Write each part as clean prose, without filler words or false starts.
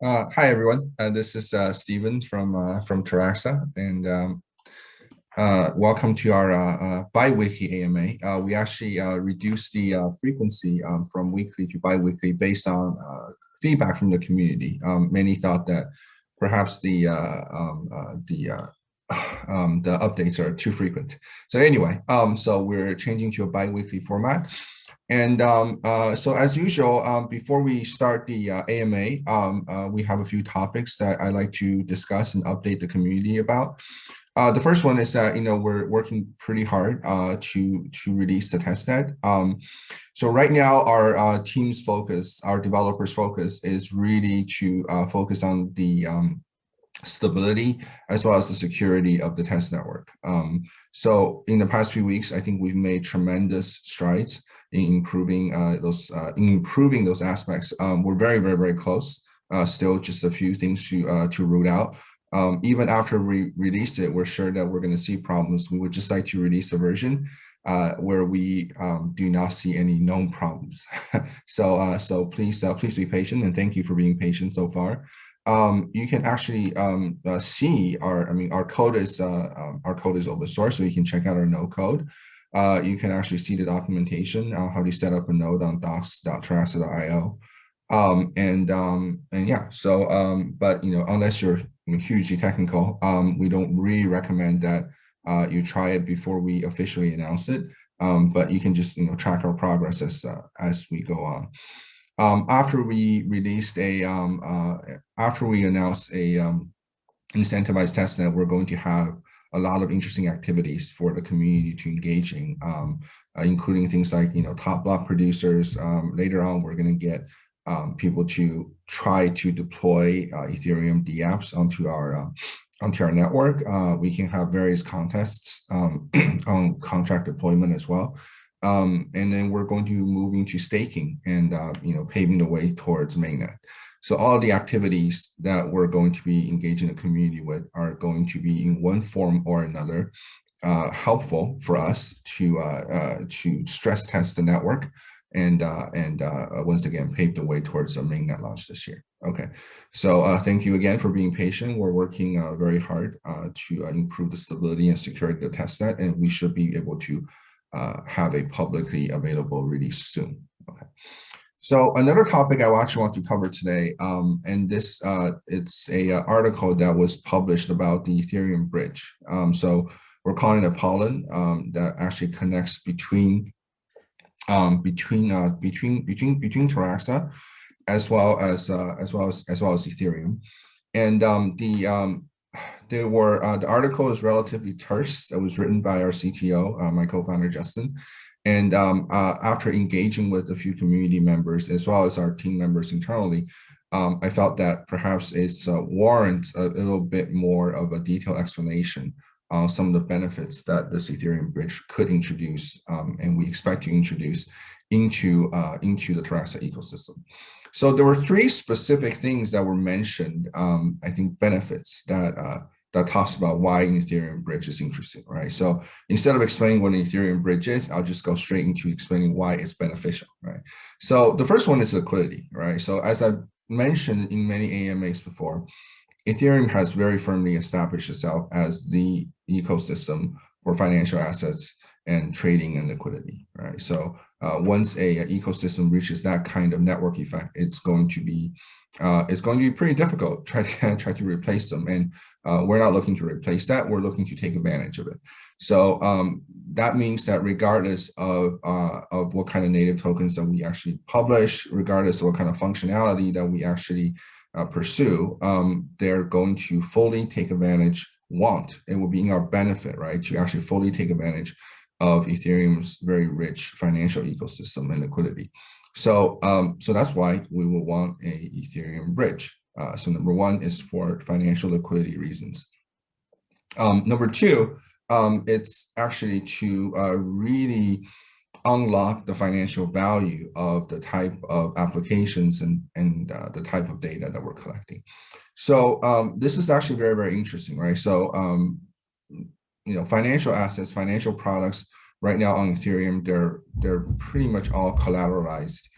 Hi everyone. This is Steven from Taraxa, and welcome to our bi-weekly AMA. We actually reduced the frequency from weekly to bi-weekly based on feedback from the community. Many thought that perhaps the updates are too frequent. So anyway, so we're changing to a bi-weekly format. And so as usual, before we start the AMA, we have a few topics that I'd like to discuss and update the community about. The first one is that we're working pretty hard to release the testnet. So right now, our team's focus, our developers' focus, is really to focus on the stability as well as the security of the test network. So in the past few weeks, I think we've made tremendous strides in improving those aspects. We're very, very, very close. Still just a few things to root out. Even after we release it, we're sure that we're going to see problems. We would just like to release a version where we do not see any known problems. So please be patient, and thank you for being patient so far. You can actually see our code is open source, so you can check out our node code. You can actually see the documentation how to set up a node on docs.taraxa.io. And yeah, so but unless you're hugely technical, we don't really recommend that you try it before we officially announce it. But you can just track our progress as we go on. After we announced a incentivized testnet, we're going to have a lot of interesting activities for the community to engage in, including things like top block producers. Later on, we're going to get people to try to deploy Ethereum dApps onto our network. We can have various contests on contract deployment as well. And then we're going to be moving to staking and paving the way towards mainnet. So all the activities that we're going to be engaging the community with are going to be in one form or another helpful for us to stress test the network and once again pave the way towards a mainnet launch this year. Okay, so thank you again for being patient. We're working very hard to improve the stability and security of the testnet, and we should be able to have a publicly available release soon. Okay. So another topic I actually want to cover today, and this it's a article that was published about the Ethereum bridge. So we're calling it a pollen that actually connects between Taraxa as well as Ethereum, and the article is relatively terse. It was written by our CTO, my co-founder Justin, and after engaging with a few community members as well as our team members internally, I felt that perhaps it's warrants a little bit more of a detailed explanation on some of the benefits that this Ethereum bridge could introduce, and we expect to introduce into the Taraxa ecosystem. So there were three specific things that were mentioned, I think benefits that talks about why an Ethereum bridge is interesting, right? So instead of explaining what an Ethereum bridge is, I'll just go straight into explaining why it's beneficial, right? So the first one is liquidity, right? So as I mentioned in many AMAs before, Ethereum has very firmly established itself as the ecosystem for financial assets and trading and liquidity, right? So once a ecosystem reaches that kind of network effect, it's going to be pretty difficult try to replace them, and we're not looking to replace that. We're looking to take advantage of it. So that means that regardless of what kind of native tokens that we actually publish, regardless of what kind of functionality that we actually pursue, they're going to fully take advantage. It will be in our benefit, right, to actually fully take advantage of Ethereum's very rich financial ecosystem and liquidity. So that's why we will want a Ethereum bridge. So number one is for financial liquidity reasons. Number two, it's actually to really unlock the financial value of the type of applications and the type of data that we're collecting. So this is actually very, very interesting, right? So financial assets, financial products right now on Ethereum, they're pretty much all collateralized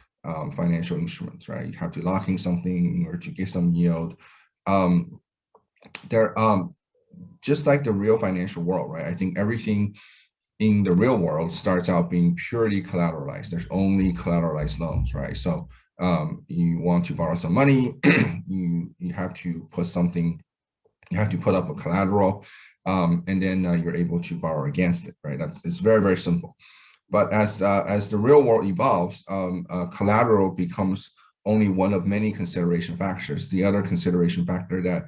financial instruments, right? You have to lock in something in order to get some yield. Um, they're just like the real financial world, right? I think everything in the real world starts out being purely collateralized. There's only collateralized loans, right? So you want to borrow some money, you have to put something, you have to put up a collateral, and then you're able to borrow against it, right? It's very, very simple. But as the real world evolves, collateral becomes only one of many consideration factors. The other consideration factor that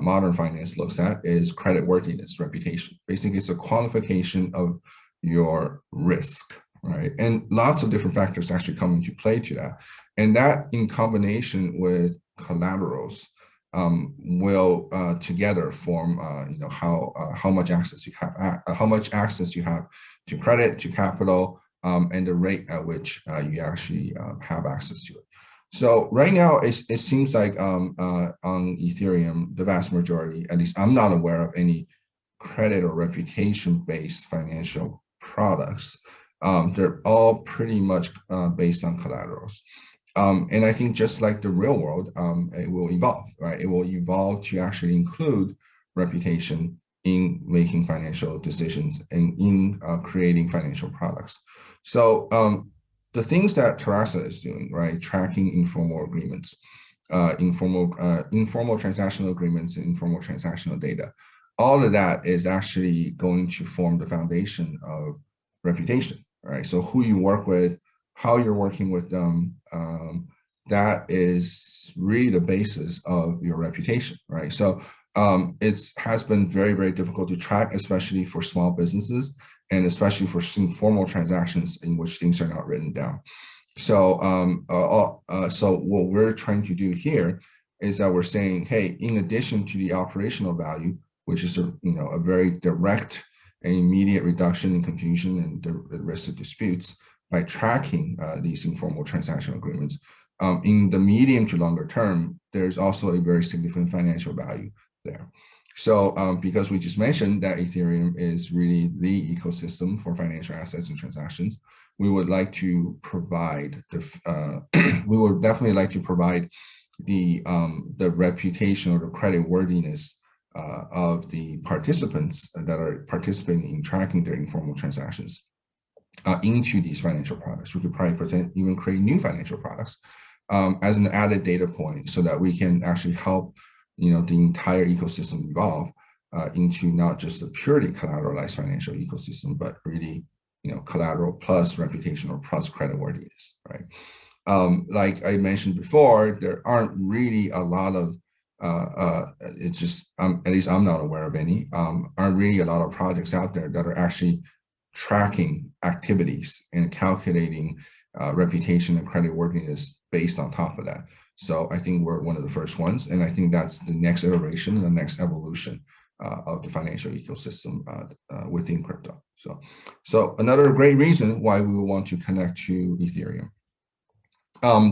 modern finance looks at is credit worthiness, reputation. Basically, it's a quantification of your risk, right? And lots of different factors actually come into play to that. And that in combination with collaterals will together form, how much access you have to credit, to capital, and the rate at which you actually have access to it. So right now, it seems like on Ethereum, the vast majority, at least I'm not aware of any credit or reputation-based financial products. They're all pretty much based on collaterals. And I think just like the real world, it will evolve, right? It will evolve to actually include reputation in making financial decisions and in creating financial products. So the things that Taraxa is doing, right? Tracking informal agreements, informal transactional agreements, and informal transactional data. All of that is actually going to form the foundation of reputation, right? So who you work with, how you're working with them, that is really the basis of your reputation, right? So it has been very, very difficult to track, especially for small businesses and especially for informal transactions in which things are not written down. So, so what we're trying to do here is that we're saying, hey, in addition to the operational value, which is a very direct and immediate reduction in confusion and the risk of disputes by tracking these informal transactional agreements, in the medium to longer term, there's also a very significant financial value there. So because we just mentioned that Ethereum is really the ecosystem for financial assets and transactions, we would like to provide we would definitely like to provide the reputation or the credit worthiness of the participants that are participating in tracking their informal transactions into these financial products. We could probably even create new financial products as an added data point so that we can actually help the entire ecosystem evolve into not just a purely collateralized financial ecosystem, but really collateral plus reputation or plus creditworthiness, right? Like I mentioned before, there aren't really a lot of it's just at least I'm not aware of any aren't really a lot of projects out there that are actually tracking activities and calculating reputation and creditworthiness based on top of that. So I think we're one of the first ones, and I think that's the next iteration and the next evolution of the financial ecosystem within crypto. So another great reason why we will want to connect to Ethereum.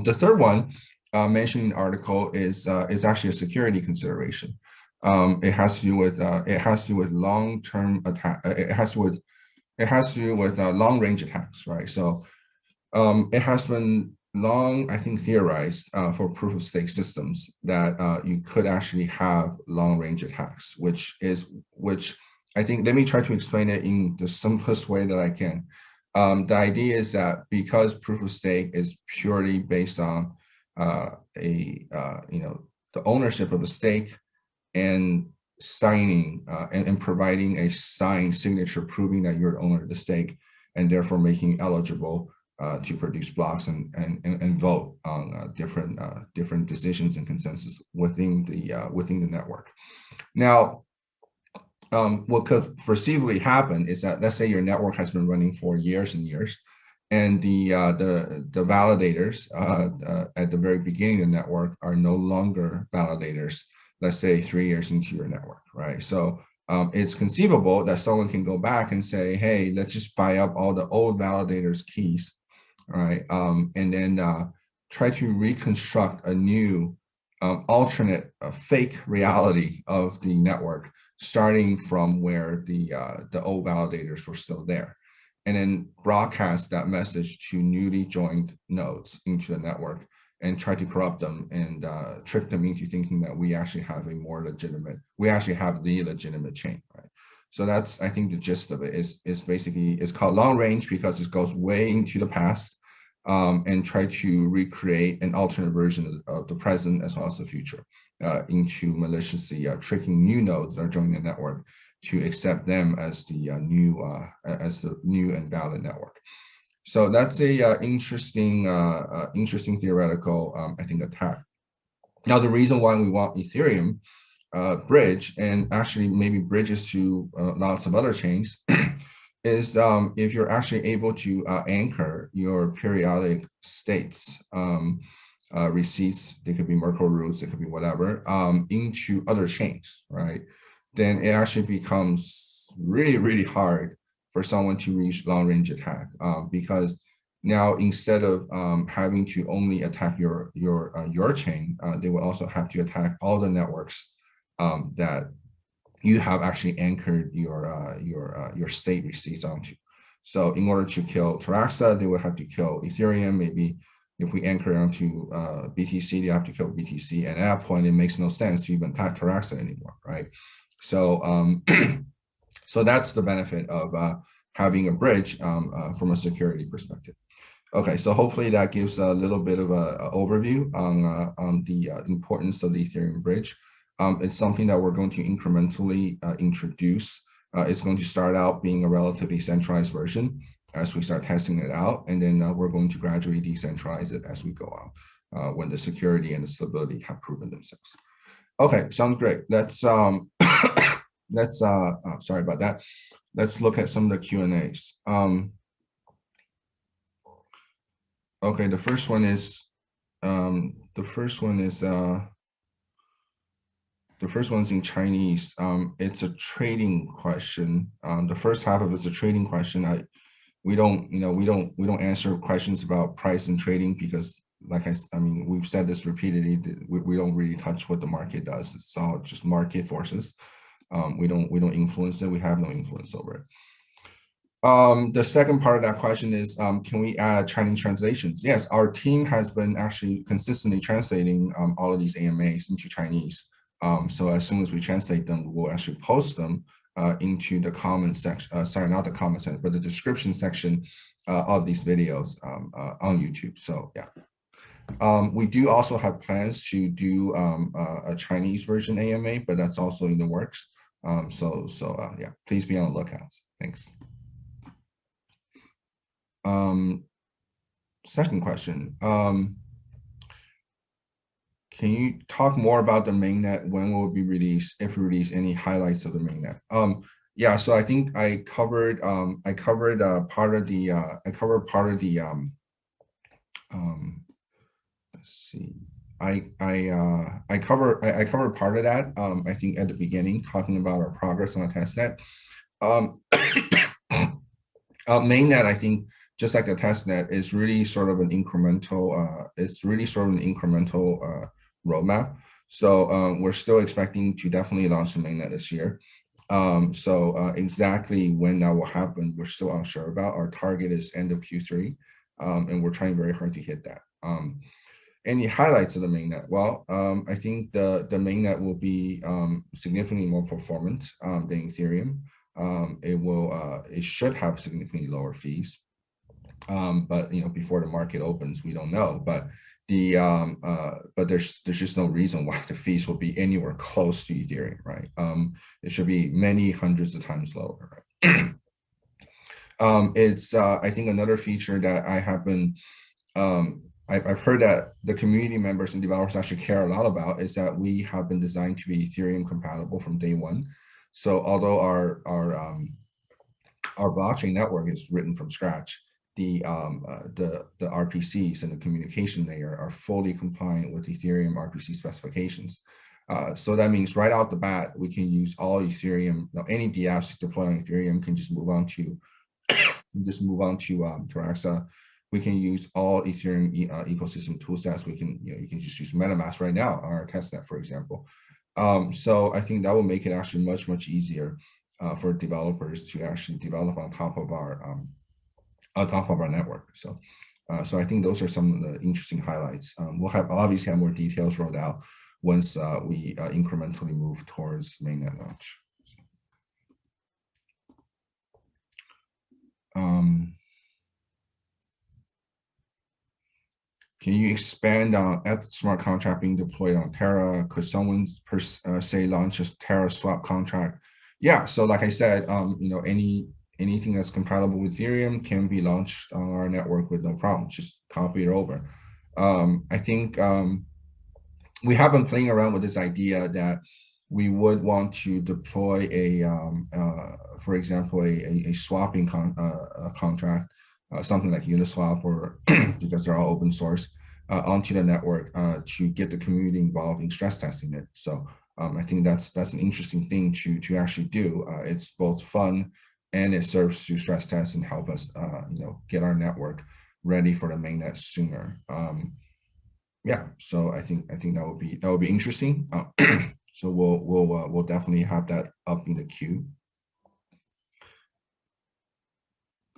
The third one mentioned in the article is actually a security consideration. It has to do with long-term attack. It has to do with long-range attacks, right? So it has been long, I think, theorized for proof-of-stake systems that you could actually have long-range attacks, which I think, let me try to explain it in the simplest way that I can. The idea is that because proof-of-stake is purely based on the ownership of a stake and signing and providing a signed signature proving that you're the owner of the stake and therefore making you eligible to produce blocks and vote on different decisions and consensus within the network. Now, what could foreseeably happen is that, let's say your network has been running for years and years, and the validators at the very beginning of the network are no longer validators, let's say 3 years into your network, right? So it's conceivable that someone can go back and say, hey, let's just buy up all the old validators' keys, right? And then try to reconstruct a new alternate fake reality of the network, starting from where the old validators were still there. and then broadcast that message to newly joined nodes into the network and try to corrupt them and trick them into thinking that we actually have the legitimate chain, right? So that's, I think, the gist of it is basically, it's called long range because it goes way into the past and try to recreate an alternate version of the present as well as the future into maliciously tricking new nodes that are joining the network to accept them as the new and valid network. So that's a interesting theoretical, I think, attack. Now, the reason why we want Ethereum bridge, and actually maybe bridges to lots of other chains, is if you're actually able to anchor your periodic states, receipts, they could be Merkle roots, it could be whatever, into other chains, right? Then it actually becomes really, really hard for someone to reach long-range attack because now instead of having to only attack your chain, they will also have to attack all the networks that you have actually anchored your state receipts onto. So in order to kill Taraxa, they will have to kill Ethereum. Maybe if we anchor onto BTC, they have to kill BTC. And at that point, it makes no sense to even attack Taraxa anymore, right? So so that's the benefit of having a bridge from a security perspective. Okay, so hopefully that gives a little bit of an overview on the importance of the Ethereum bridge. It's something that we're going to incrementally introduce. It's going to start out being a relatively centralized version as we start testing it out, and then we're going to gradually decentralize it as we go on when the security and the stability have proven themselves. Okay, sounds great. Let's sorry about that. Let's look at some of the Q&As. Okay, the first one is in Chinese. It's a trading question. The first half of it's a trading question. We don't answer questions about price and trading because, like I mean, we've said this repeatedly. We don't really touch what the market does. It's all just market forces. We don't influence it. We have no influence over it. The second part of that question is, can we add Chinese translations? Yes, our team has been actually consistently translating all of these AMAs into Chinese. So as soon as we translate them, we'll actually post them into the comment section, sorry, not the comment section, but the description section of these videos on YouTube. So yeah. We do also have plans to do a Chinese version AMA, but that's also in the works. Yeah, please be on the lookout. Thanks. Second question. Can you talk more about the mainnet? When will it be released? If we release, any highlights of the mainnet? Yeah, so I think I covered part of the let's see. I covered part of that. I think at the beginning, talking about our progress on a testnet. Mainnet, I think, just like a testnet, is really sort of an incremental. It's really sort of an incremental roadmap. So we're still expecting to definitely launch the mainnet this year. Exactly when that will happen, we're still unsure about. Our target is end of Q3, and we're trying very hard to hit that. Any highlights of the mainnet? Well, I think the mainnet will be significantly more performant than Ethereum. It should have significantly lower fees. But before the market opens, we don't know. But there's just no reason why the fees will be anywhere close to Ethereum, right? It should be many hundreds of times lower, right? It's I think another feature that I have been I've heard that the community members and developers actually care a lot about is that we have been designed to be Ethereum compatible from day one. So although our blockchain network is written from scratch, the RPCs and the communication layer are fully compliant with Ethereum RPC specifications. So that means right out the bat, we can use all Ethereum. Any dApps deployed on Ethereum can just move on to Taraxa. We can use all Ethereum ecosystem toolsets. We can, you can just use MetaMask right now on our testnet, for example. So I think that will make it actually much easier for developers to actually develop on top of our on top of our network. So I think those are some of the interesting highlights. We'll have obviously have more details rolled out once we incrementally move towards mainnet launch. Can you expand on at smart contract being deployed on Terra? Could someone say launch a Terra swap contract? Yeah, so like I said, anything that's compatible with Ethereum can be launched on our network with no problem. Just copy it over. I think we have been playing around with this idea that we would want to deploy for example, a swapping contract, something like Uniswap, or because they're all open source, onto the network to get the community involved in stress testing it. So I think that's an interesting thing to actually do. It's both fun and it serves to stress test and help us, get our network ready for the mainnet sooner. Yeah, so I think that would be interesting. So we'll definitely have that up in the queue.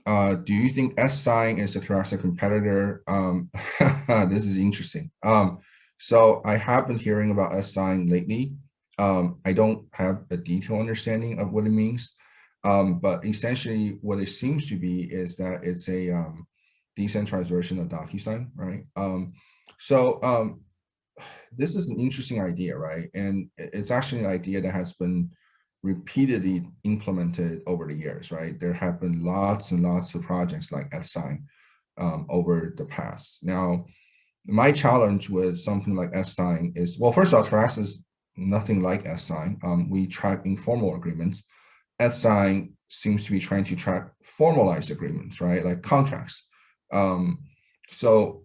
Do you think S-Sign is a Taraxa competitor? This is interesting. So I have been hearing about S-Sign lately. I don't have a detailed understanding of what it means, but essentially what it seems to be is that it's a decentralized version of DocuSign, right? So this is an interesting idea, right? And it's actually an idea that has been repeatedly implemented over the years, right? There have been lots and lots of projects like S-Sign over the past. Now, my challenge with something like S-Sign is, well, first of all, Taraxa is nothing like S-Sign. We track informal agreements. S-Sign seems to be trying to track formalized agreements, right? Like contracts. So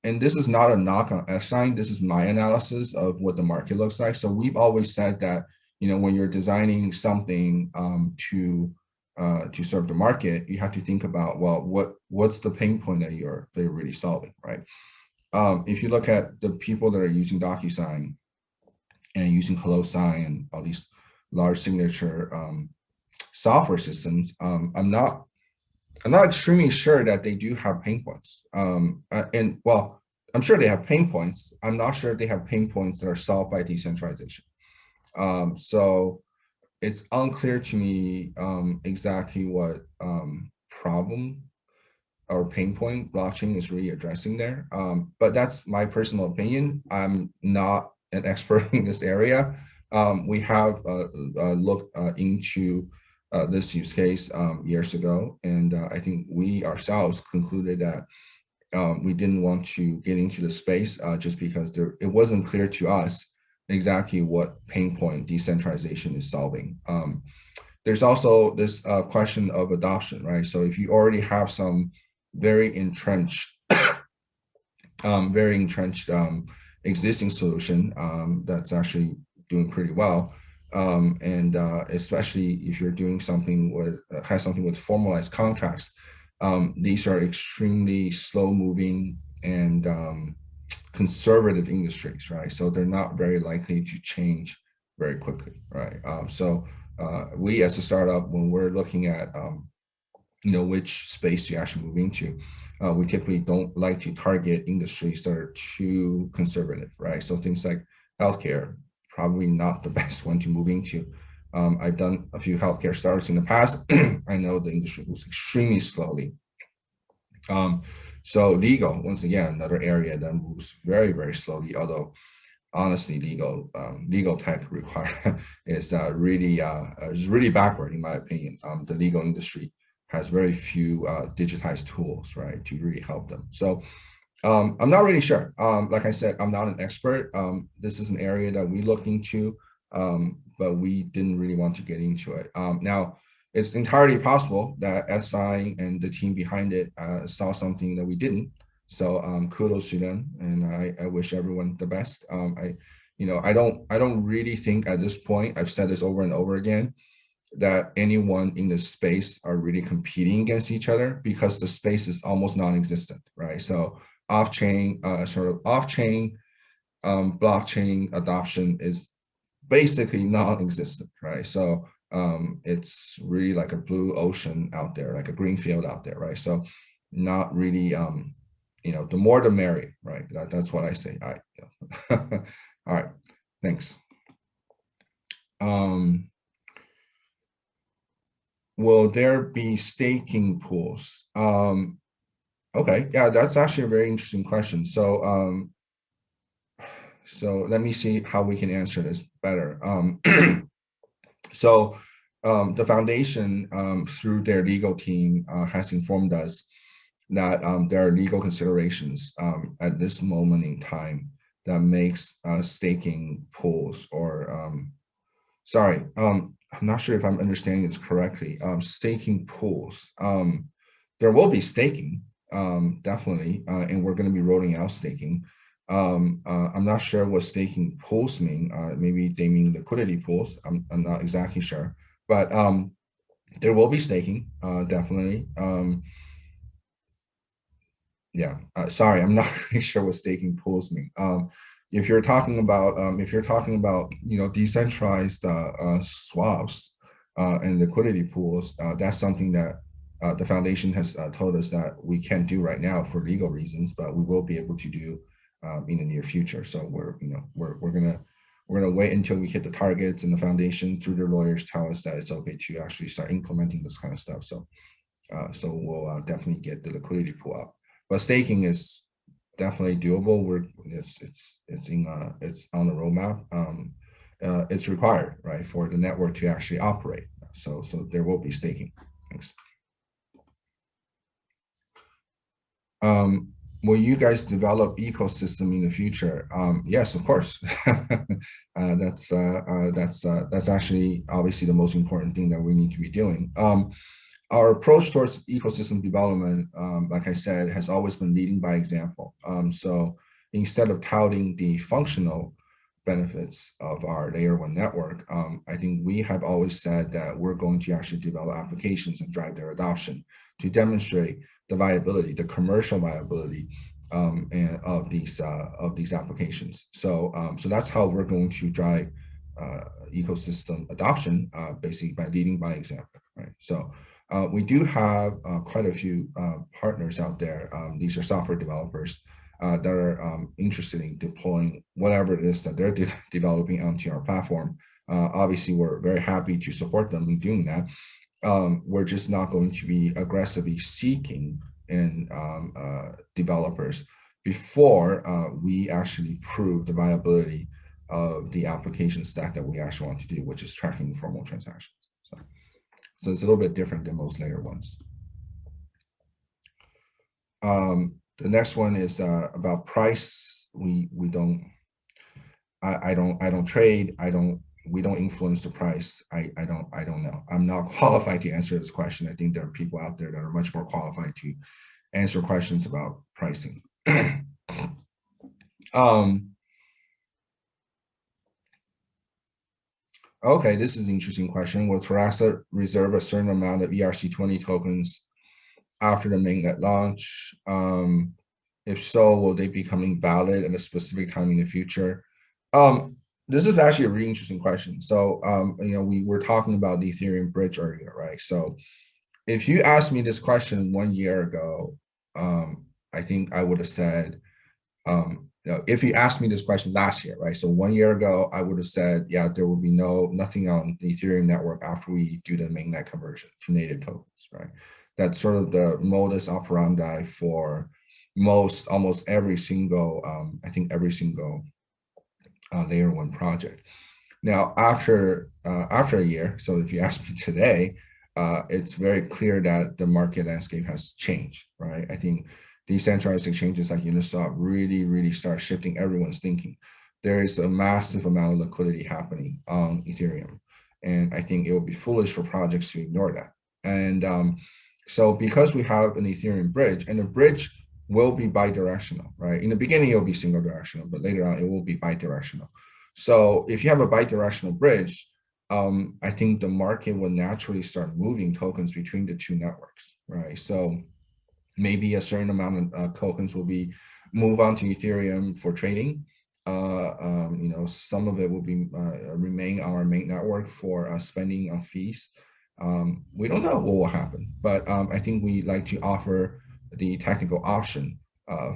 and this is not a knock on S-Sign, this is my analysis of what the market looks like. So we've always said that, when you're designing something to serve the market, you have to think about, well, what's the pain point that you're really solving, right? If you look at the people that are using DocuSign and using HelloSign and all these large signature software systems, I'm not extremely sure that they do have pain points. And well, I'm sure they have pain points. I'm not sure they have pain points that are solved by decentralization. So it's unclear to me exactly what problem or pain point blockchain is really addressing there. But that's my personal opinion. I'm not an expert in this area. We have looked into this use case years ago, and I think we ourselves concluded that we didn't want to get into the space just because it wasn't clear to us exactly what pain point decentralization is solving. There's also this question of adoption, right? So if you already have some very entrenched existing solution that's actually doing pretty well, and especially if you're doing something with has something with formalized contracts, these are extremely slow moving and conservative industries, right? So they're not very likely to change very quickly, right? So we as a startup, when we're looking at which space you actually move into, we typically don't like to target industries that are too conservative, right? So things like healthcare, probably not the best one to move into. I've done a few healthcare startups in the past. I know the industry moves extremely slowly. So legal, once again, another area that moves very, very slowly, although honestly, legal tech require is really backward in my opinion. The legal industry has very few digitized tools, right, to really help them. So I'm not really sure. Like I said, I'm not an expert. This is an area that we looked into, but we didn't really want to get into it. Now, it's entirely possible that SI and the team behind it saw something that we didn't. So kudos to them, and I wish everyone the best. I don't really think at this point, I've said this over and over again, that anyone in the space are really competing against each other, because the space is almost non-existent, right? So off-chain, blockchain adoption is basically non-existent, right? So it's really like a blue ocean out there, like a green field out there, right? So not really, the more the merrier, right? That's what I say. All right, thanks. Will there be staking pools? Okay, yeah, that's actually a very interesting question. So let me see how we can answer this better. So the foundation, through their legal team, has informed us that there are legal considerations at this moment in time that makes staking pools or sorry, I'm not sure if I'm understanding this correctly. Staking pools. There will be staking, definitely, and we're going to be rolling out staking. I'm not sure what staking pools mean. Maybe they mean liquidity pools. I'm not exactly sure, but there will be staking, definitely. Yeah, sorry, I'm not really sure what staking pools mean. If you're talking about decentralized swaps and liquidity pools, that's something that the foundation has told us that we can't do right now for legal reasons, but we will be able to do in the near future. So we're gonna wait until we hit the targets, and the foundation through their lawyers tell us that it's okay to actually start implementing this kind of stuff. So we'll definitely get the liquidity pool up. But staking is definitely doable. It's on the roadmap. It's required, right, for the network to actually operate. So there will be staking. Thanks. Will you guys develop ecosystem in the future? Yes, of course. That's actually obviously the most important thing that we need to be doing. Our approach towards ecosystem development, like I said, has always been leading by example. So instead of touting the functional benefits of our layer one network, I think we have always said that we're going to actually develop applications and drive their adoption to demonstrate the viability, the commercial viability of these applications. So that's how we're going to drive ecosystem adoption, basically by leading by example, right? So we do have quite a few partners out there. These are software developers that are interested in deploying whatever it is that they're developing onto our platform. Obviously, we're very happy to support them in doing that. We're just not going to be aggressively seeking in developers before we actually prove the viability of the application stack that we actually want to do, which is tracking formal transactions. So it's a little bit different than most layer ones. The next one is about price. We don't. I don't trade. We don't influence the price. I don't know. I'm not qualified to answer this question. I think there are people out there that are much more qualified to answer questions about pricing. Okay, this is an interesting question. Will Taraxa reserve a certain amount of ERC20 tokens after the mainnet launch? If so, will they be becoming valid at a specific time in the future? This is actually a really interesting question. So, we were talking about the Ethereum bridge earlier, right? So if you asked me this question 1 year ago, I think I would have said, if you asked me this question last year, right? So 1 year ago, I would have said, yeah, there will be nothing on the Ethereum network after we do the mainnet conversion to native tokens, right? That's sort of the modus operandi for almost every single, I think every single layer one project. Now, after a year, so if you ask me today, it's very clear that the market landscape has changed, right? I think decentralized exchanges like Uniswap really start shifting everyone's thinking. There is a massive amount of liquidity happening on Ethereum, and I think it would be foolish for projects to ignore that. And so because we have an Ethereum bridge, and the bridge will be bidirectional, right? In the beginning, it'll be single directional, but later on, it will be bidirectional. So if you have a bidirectional bridge, I think the market will naturally start moving tokens between the two networks, right? So maybe a certain amount of tokens will be move on to Ethereum for trading. some of it will be remain on our main network for spending on fees. We don't know what will happen, but I think we like to offer the technical option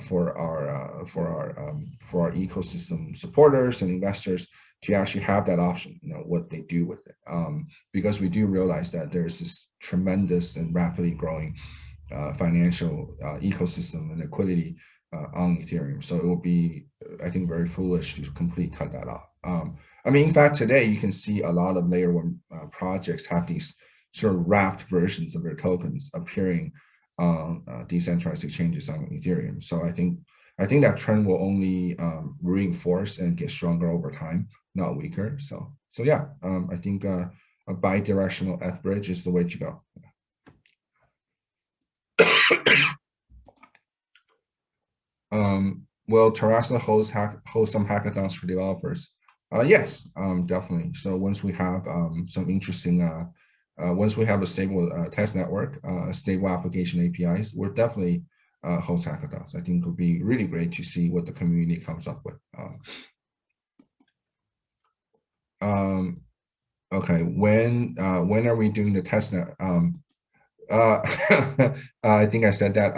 for our ecosystem supporters and investors to actually have that option, what they do with it. Because we do realize that there's this tremendous and rapidly growing financial ecosystem and liquidity on Ethereum. So it will be, I think, very foolish to completely cut that off. I mean, in fact, today you can see a lot of layer one projects have these sort of wrapped versions of their tokens appearing on decentralized exchanges on Ethereum. So I think that trend will only reinforce and get stronger over time, not weaker. So yeah, I think a bi-directional ETH bridge is the way to go. Will Taraxa host some hackathons for developers? Yes, definitely. So once we have some interesting, once we have a stable test network, stable application APIs, we're definitely host hackathons. I think it would be really great to see what the community comes up with. Okay, when are we doing the testnet? I think I said that.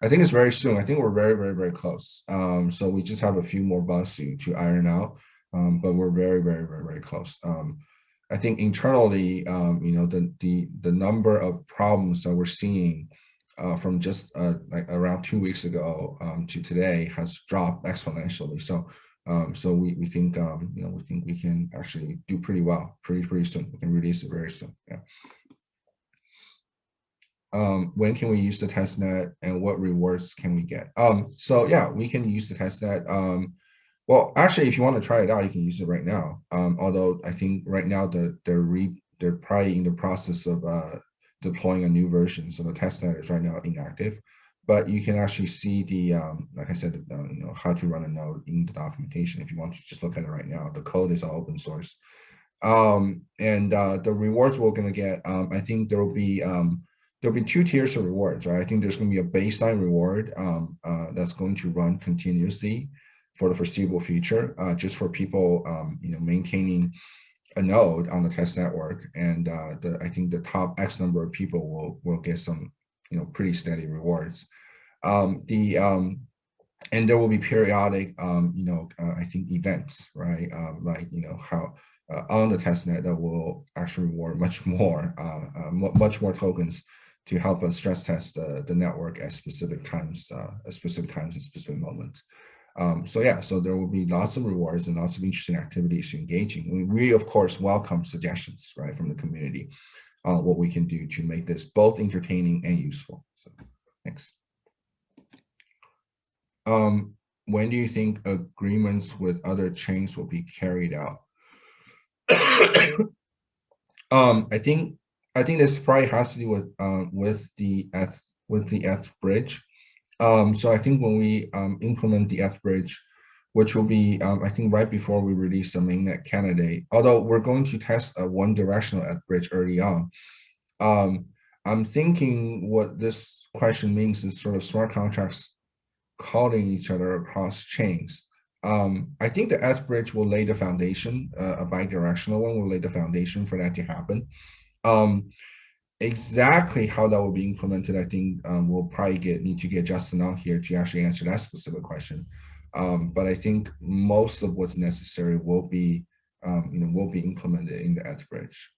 I think it's very soon. I think we're very, very, very close. So we just have a few more bugs to iron out, but we're very, very, very, very close. I think internally, the number of problems that we're seeing from just like around 2 weeks ago to today has dropped exponentially. So we think we think we can actually do pretty well pretty soon. We can release it very soon. Yeah. When can we use the testnet and what rewards can we get? So yeah, we can use the testnet. Well, actually, if you want to try it out, you can use it right now. Although I think right now they're probably in the process of deploying a new version, so the testnet is right now inactive. But you can actually see the like I said, how to run a node in the documentation. If you want to just look at it right now, the code is all open source. And the rewards we're going to get, I think there'll be 2 tiers of rewards, right? I think there's going to be a baseline reward that's going to run continuously for the foreseeable future, just for people, maintaining a node on the test network. And I think the top X number of people will get some, pretty steady rewards. And there will be periodic, I think events, right? Like, how on the testnet that will actually reward much more tokens to help us stress test the network at specific times and specific moments. So yeah, so there will be lots of rewards and lots of interesting activities to engage in. We of course welcome suggestions, right, from the community on what we can do to make this both entertaining and useful. So thanks. When do you think agreements with other chains will be carried out? I think this probably has to do with the ETH bridge. So I think when we implement the ETH bridge, which will be I think right before we release the mainnet candidate, although we're going to test a one directional ETH bridge early on. I'm thinking what this question means is sort of smart contracts calling each other across chains. I think the ETH bridge will lay the foundation, a bi-directional one will lay the foundation for that to happen. Exactly how that will be implemented, I think we'll probably need to get Justin out here to actually answer that specific question. But I think most of what's necessary will be, will be implemented in the ETH bridge.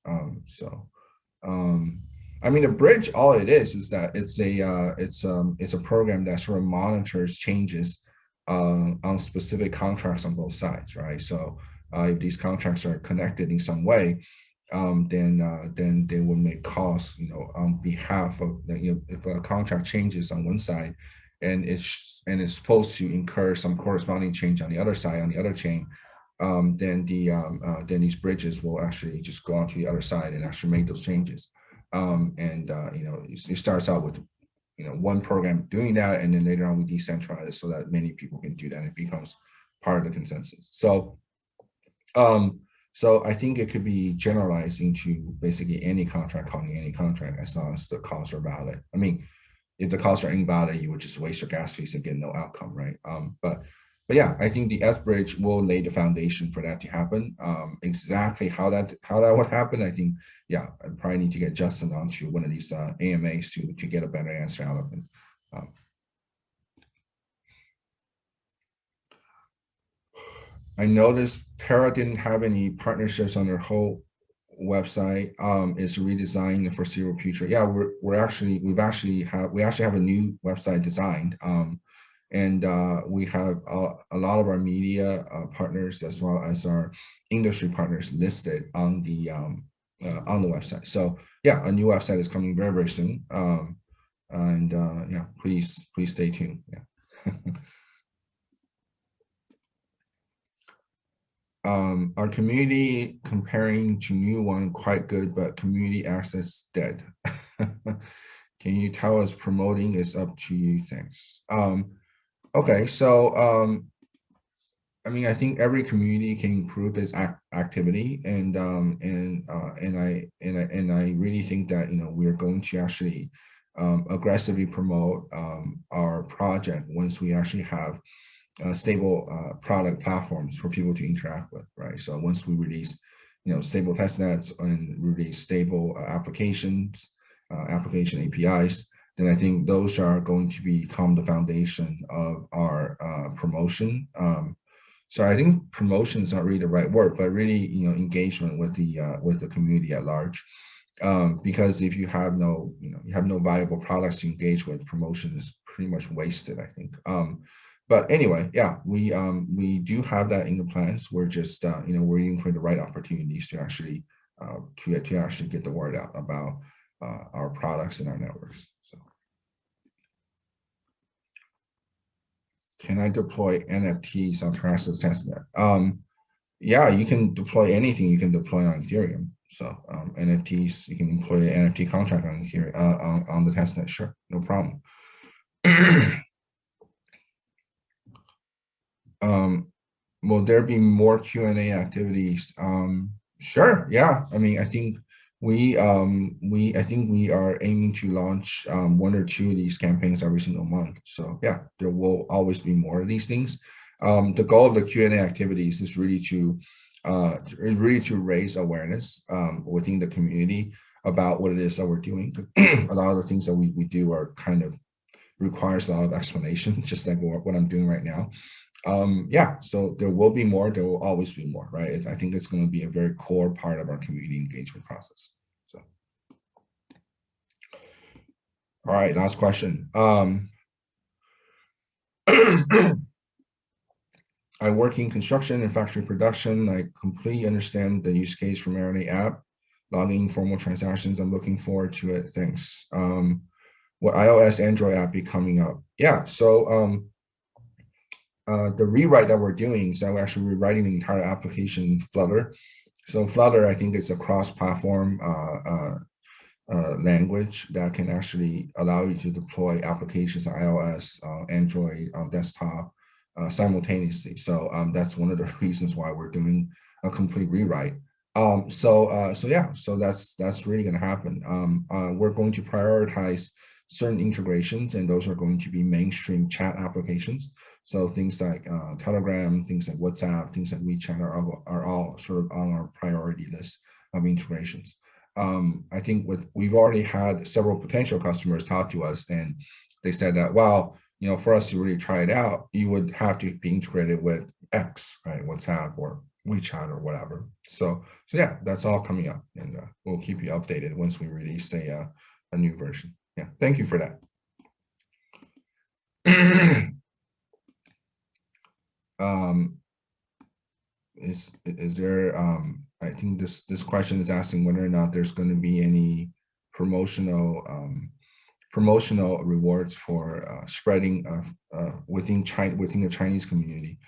I mean, the bridge, all it is that it's a program that sort of monitors changes on specific contracts on both sides, right? So if these contracts are connected in some way, then they will make calls, on behalf of if a contract changes on one side, and it's supposed to incur some corresponding change on the other side on the other chain, then these bridges will actually just go onto the other side and actually make those changes. It starts out with one program doing that, and then later on we decentralize it so that many people can do that, and it becomes part of the consensus. So I think it could be generalized into basically any contract calling any contract as long as the calls are valid. I mean, if the calls are invalid, you would just waste your gas fees and get no outcome, right? But but yeah, I think the F bridge will lay the foundation for that to happen. Exactly how that would happen, I think, yeah, I probably need to get Justin onto one of these AMAs to get a better answer out of him. I noticed Terra didn't have any partnerships on their whole website. Is redesigned the foreseeable future. Yeah, we actually have a new website designed. And we have a lot of our media partners as well as our industry partners listed on the website. So yeah, a new website is coming very, very soon. And yeah, please stay tuned. Yeah. Our community comparing to new one quite good, but community access dead. Can you tell us promoting is up to you? Thanks. Okay, so I mean, I think every community can improve its activity, and I really think that we're going to actually aggressively promote our project once we actually have stable product platforms for people to interact with, right? So once we release, stable testnets and release stable application APIs, then I think those are going to become the foundation of our promotion. So I think promotion is not really the right word, but really, engagement with the community at large. Because if you have no viable products to engage with, promotion is pretty much wasted, I think. But anyway, yeah, we do have that in the plans. We're just waiting for the right opportunities to actually to actually get the word out about our products and our networks. So, can I deploy NFTs on Taraxa's testnet? Yeah, you can deploy anything. You can deploy on Ethereum. So NFTs, you can deploy an NFT contract on here on the testnet. Sure, no problem. Will there be more Q&A activities? Sure. Yeah. I mean, I think we are aiming to launch one or two of these campaigns every single month. So yeah, there will always be more of these things. The goal of the Q&A activities is really to raise awareness within the community about what it is that we're doing. A lot of the things that we do are kind of requires a lot of explanation, just like what I'm doing right now. Yeah, so there will be more, there will always be more, right? I think it's going to be a very core part of our community engagement process. So, all right, last question. I work in construction and factory production. I completely understand the use case for Marinate app, logging formal transactions. I'm looking forward to it. Thanks. What iOS, Android app be coming up? Yeah, so the rewrite that we're doing is that we're actually rewriting the entire application in Flutter. So Flutter, I think, is a cross-platform language that can actually allow you to deploy applications on iOS, Android, on desktop simultaneously. So that's one of the reasons why we're doing a complete rewrite. So yeah, so that's really going to happen. We're going to prioritize certain integrations, and those are going to be mainstream chat applications. So things like Telegram, things like WhatsApp, things like WeChat are all sort of on our priority list of integrations. I think we've already had several potential customers talk to us, and they said that, well, for us to really try it out, you would have to be integrated with X, right? WhatsApp or WeChat or whatever. So yeah, that's all coming up, and we'll keep you updated once we release a new version. Yeah, thank you for that. Is there I think this question is asking whether or not there's going to be any promotional rewards for spreading within the Chinese community.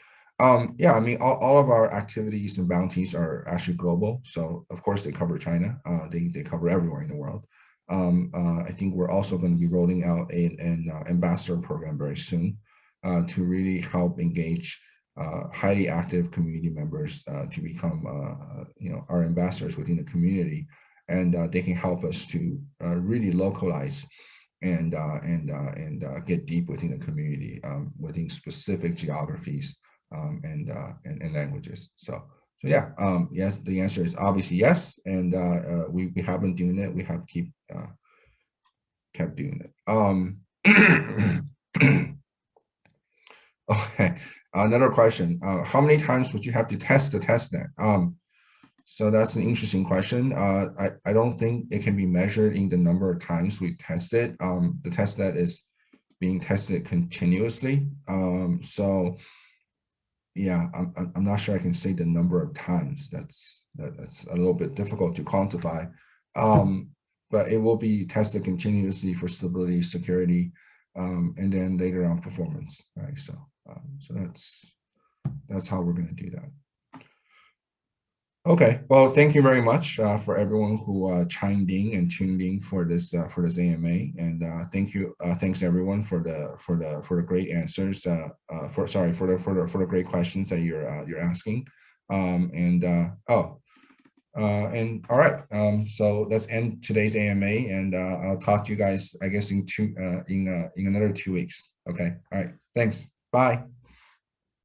Yeah, I mean, all of our activities and bounties are actually global. So of course they cover China. They cover everywhere in the world. I think we're also going to be rolling out an ambassador program very soon to really help engage highly active community members to become our ambassadors within the community, and they can help us to really localize and get deep within the community within specific geographies and languages. So yeah, yes, the answer is obviously yes, and we have been doing it. We have kept doing it. Okay, another question. How many times would you have to test the test net? So that's an interesting question. I don't think it can be measured in the number of times we test it. The test net is being tested continuously. So yeah, I'm not sure I can say the number of times. That's a little bit difficult to quantify. But it will be tested continuously for stability, security, and then later on performance. Right. So that's how we're going to do that. Okay, well, thank you very much for everyone who chimed in and tuned in for this AMA, and thanks everyone for the great answers. For the great questions that you're asking. And all right. So let's end today's AMA, and I'll talk to you guys, I guess, in another 2 weeks. Okay. All right. Thanks. Bye.